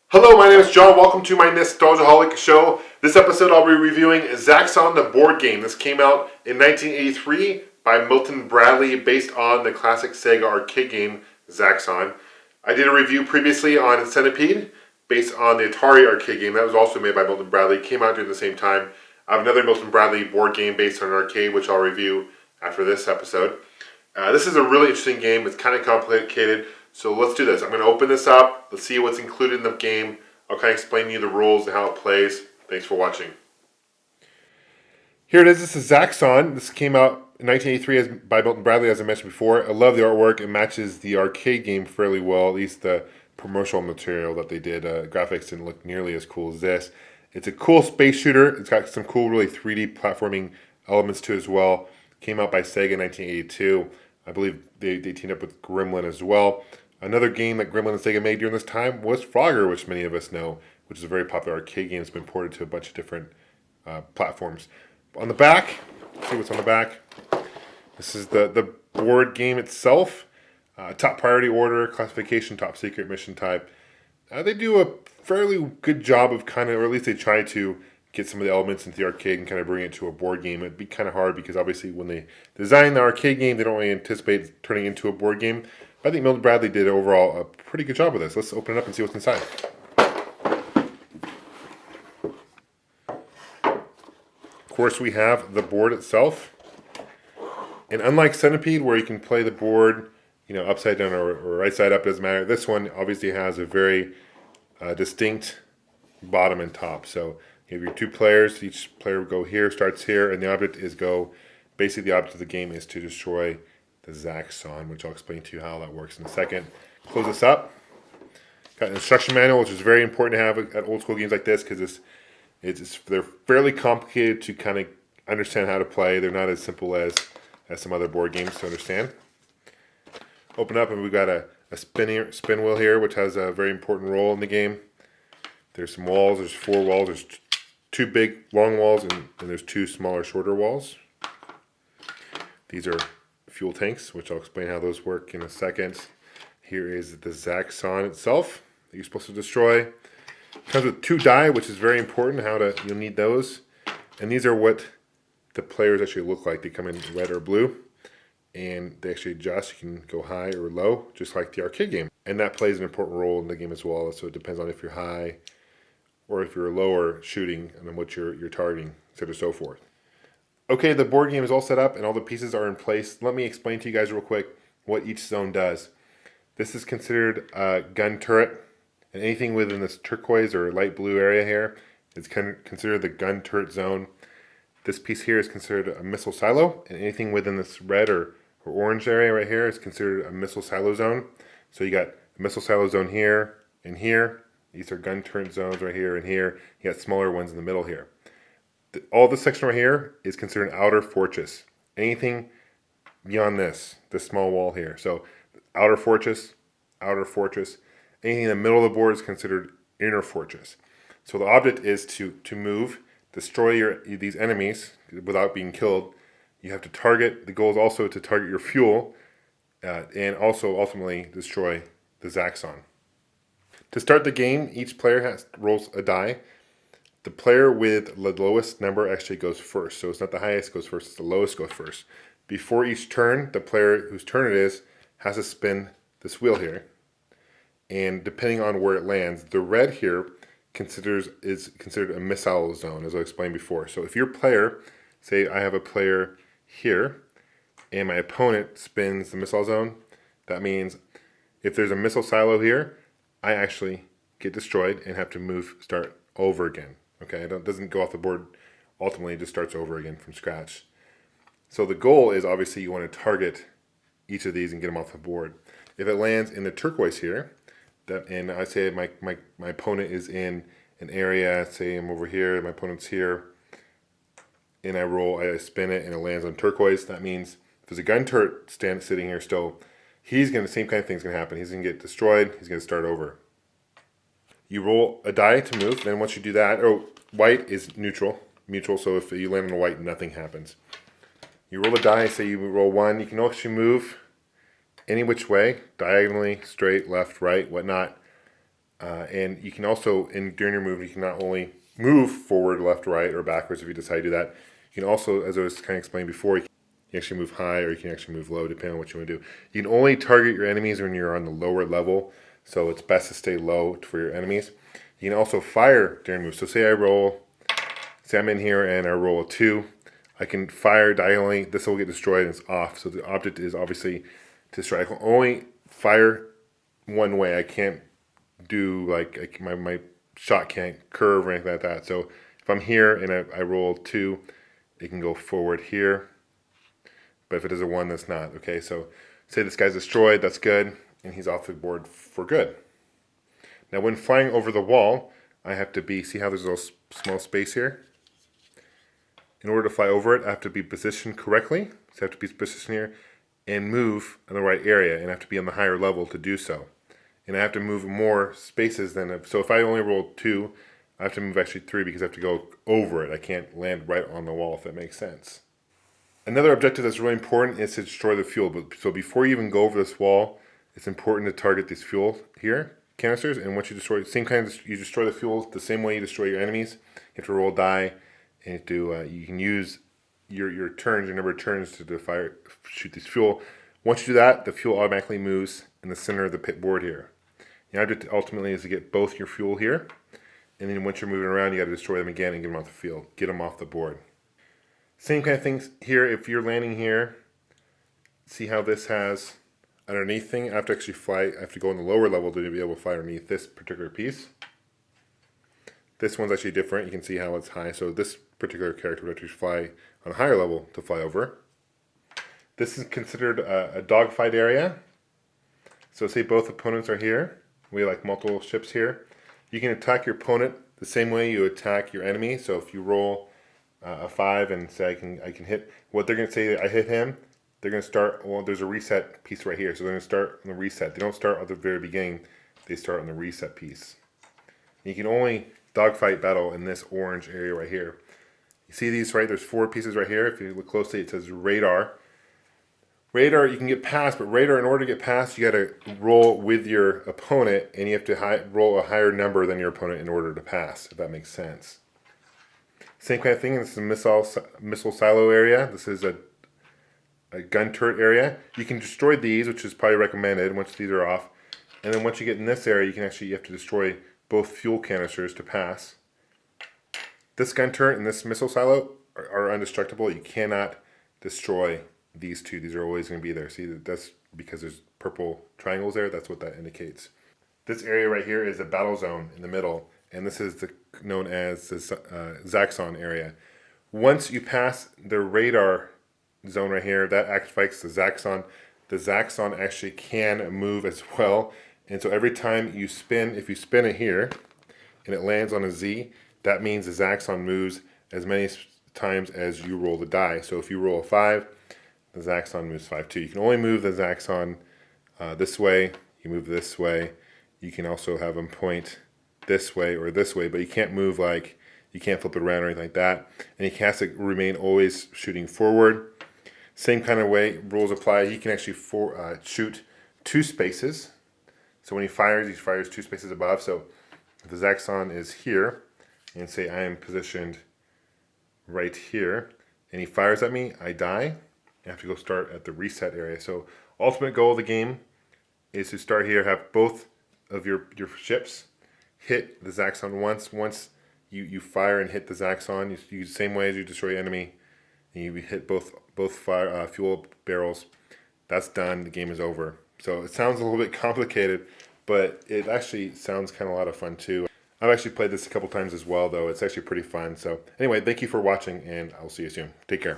Hello, my name is John. Welcome to my NEStalgiaholic show. This episode I'll be reviewing Zaxxon, the board game. This came out in 1983 by Milton Bradley based on the classic Sega arcade game Zaxxon. I did a review previously on Centipede based on the Atari arcade game. That was also made by Milton Bradley. Came out during the same time. I have another Milton Bradley board game based on an arcade, which I'll review after this episode. This is a really interesting game. It's kind of complicated. So let's do this. I'm going to open this up. Let's see what's included in the game. I'll kind of explain to you the rules and how it plays. Thanks for watching. Here it is. This is Zaxxon. This came out in 1983 by Milton Bradley, as I mentioned before. I love the artwork. It matches the arcade game fairly well, at least the promotional material that they did. Graphics didn't look nearly as cool as this. It's a cool space shooter. It's got some cool, really 3D platforming elements to it as well. Came out by Sega in 1982. I believe they teamed up with Gremlin as well. Another game that Gremlin and Sega made during this time was Frogger, which many of us know, which is a very popular arcade game. It's been ported to a bunch of different platforms. On the back, let's see what's on the back. This is the board game itself. Top priority order, classification, top secret, mission type. They do a fairly good job of or at least they try to get some of the elements into the arcade and kind of bring it to a board game. It'd be kind of hard because obviously when they design the arcade game, they don't really anticipate turning into a board game. But I think Milton Bradley did overall a pretty good job with this. Let's open it up and see what's inside. Of course, we have the board itself. And unlike Centipede, where you can play the board, upside down or right side up, doesn't matter. This one obviously has a very distinct bottom and top. So you have your two players. Each player will go here, starts here, and the object is basically the object of the game is to destroy the Zaxxon, which I'll explain to you how that works in a second. Close this up. Got an instruction manual, which is very important to have at old school games like this because they're fairly complicated to kind of understand how to play. They're not as simple as some other board games to understand. Open up and we've got a spin wheel here, which has a very important role in the game. There's some walls. There's 4 walls. There's 2 big long walls and there's 2 smaller shorter walls. These are fuel tanks, which I'll explain how those work in a second. Here is the Zaxxon itself that you're supposed to destroy. It comes with 2 die, which is very important. You'll need those. And these are what the players actually look like. They come in red or blue, and they actually adjust. You can go high or low, just like the arcade game. And that plays an important role in the game as well. So it depends on if you're high or if you're lower shooting and then what you're targeting, etc. so forth. Okay, the board game is all set up and all the pieces are in place. Let me explain to you guys real quick what each zone does. This is considered a gun turret, and anything within this turquoise or light blue area here is considered the gun turret zone. This piece here is considered a missile silo, and anything within this red or orange area right here is considered a missile silo zone. So you got a missile silo zone here and here. These are gun turret zones right here and here. You got smaller ones in the middle here. All this section right here is considered an outer fortress. Anything beyond this small wall here. So outer fortress. Anything in the middle of the board is considered inner fortress. So the object is to move, destroy these enemies without being killed. You have to target. The goal is also to target your fuel and also ultimately destroy the Zaxxon. To start the game, each player rolls a die. The player with the lowest number actually goes first. So it's not the highest goes first, it's the lowest goes first. Before each turn, the player whose turn it is has to spin this wheel here. And depending on where it lands, the red here is considered a missile zone, as I explained before. So if your player, say I have a player here, and my opponent spins the missile zone, that means if there's a missile silo here, I actually get destroyed and have to start over again. Okay, it doesn't go off the board. Ultimately, it just starts over again from scratch. So the goal is obviously you want to target each of these and get them off the board. If it lands in the turquoise here, and I say my opponent is in an area, say I'm over here, my opponent's here, and I spin it and it lands on turquoise, that means if there's a gun turret sitting here still, the same kind of thing's going to happen. He's going to get destroyed, he's going to start over. You roll a die to move, then once you do that, white is neutral, so if you land on a white, nothing happens. You roll a die, say you roll 1, you can actually move any which way, diagonally, straight, left, right, whatnot. And you can also, during your move, you can not only move forward, left, right, or backwards if you decide to do that. You can also, as I was kind of explaining before, you can actually move high or you can actually move low, depending on what you want to do. You can only target your enemies when you're on the lower level, so it's best to stay low for your enemies. You can also fire during moves. So say I'm in here and I roll a 2. I can fire diagonally. This will get destroyed and it's off. So the object is obviously to destroy. I can only fire one way. I can't do like my shot can't curve or anything like that. So if I'm here and I roll 2, it can go forward here. But if it is a 1, that's not. Okay, so say this guy's destroyed, that's good, and he's off the board for good. Now when flying over the wall, I have to see how there's a little small space here? In order to fly over it, I have to be positioned correctly. So I have to be positioned here and move in the right area, and I have to be on the higher level to do so. And I have to move more spaces so if I only roll 2, I have to move actually 3 because I have to go over it. I can't land right on the wall, if that makes sense. Another objective that's really important is to destroy the fuel. So before you even go over this wall, it's important to target these fuel here, canisters, and once you destroy, you destroy the fuel the same way you destroy your enemies. You have to roll die, and you can use your turns, your number of turns to shoot this fuel. Once you do that, the fuel automatically moves in the center of the pit board here. The object ultimately is to get both your fuel here, and then once you're moving around, you got to destroy them again and get them off the field, get them off the board. Same kind of things here. If you're landing here, see how this has underneath thing. I have to actually fly. I have to go on the lower level to be able to fly underneath this particular piece. This one's actually different. You can see how it's high. So this particular character would actually fly on a higher level to fly over. This is considered a dogfight area. So say both opponents are here. We have like multiple ships here. You can attack your opponent the same way you attack your enemy. So if you roll a 5 and say I can hit, what they're going to say, I hit him, they're going to start, well, there's a reset piece right here. So they're going to start on the reset. They don't start at the very beginning. They start on the reset piece. And you can only dogfight battle in this orange area right here. You see these, right? There's 4 pieces right here. If you look closely, it says radar. Radar, you can get past, but radar, in order to get past, you got to roll with your opponent, and you have to roll a higher number than your opponent in order to pass, if that makes sense. Same kind of thing, this is a missile silo area. This is a gun turret area. You can destroy these, which is probably recommended once these are off. And then once you get in this area, you have to destroy both fuel canisters to pass. This gun turret and this missile silo are indestructible. You cannot destroy these two. These are always going to be there. See, that's because there's purple triangles there. That's what that indicates. This area right here is a battle zone in the middle, and this is known as the Zaxxon area. Once you pass the radar zone right here, that activates the Zaxxon. The Zaxxon actually can move as well, and so every time you spin, if you spin it here and it lands on a Z, that means the Zaxxon moves as many times as you roll the die. So if you roll a 5, the Zaxxon moves 5 too. You can only move the Zaxxon this way. You move this way. You can also have them point this way or this way, but you can't move you can't flip it around or anything like that. And he has to remain always shooting forward. Same kind of way, rules apply. He can actually shoot 2 spaces. So when he fires 2 spaces above. So if the Zaxxon is here, and say I am positioned right here, and he fires at me, I die. I have to go start at the reset area. So ultimate goal of the game is to start here, have both of your ships hit the Zaxxon once. Once you fire and hit the Zaxxon, you use the same way as you destroy enemy, and you hit both fuel barrels. That's done. The game is over. So it sounds a little bit complicated, but it actually sounds kind of a lot of fun too. I've actually played this a couple times as well, though. It's actually pretty fun. So anyway, thank you for watching, and I'll see you soon. Take care.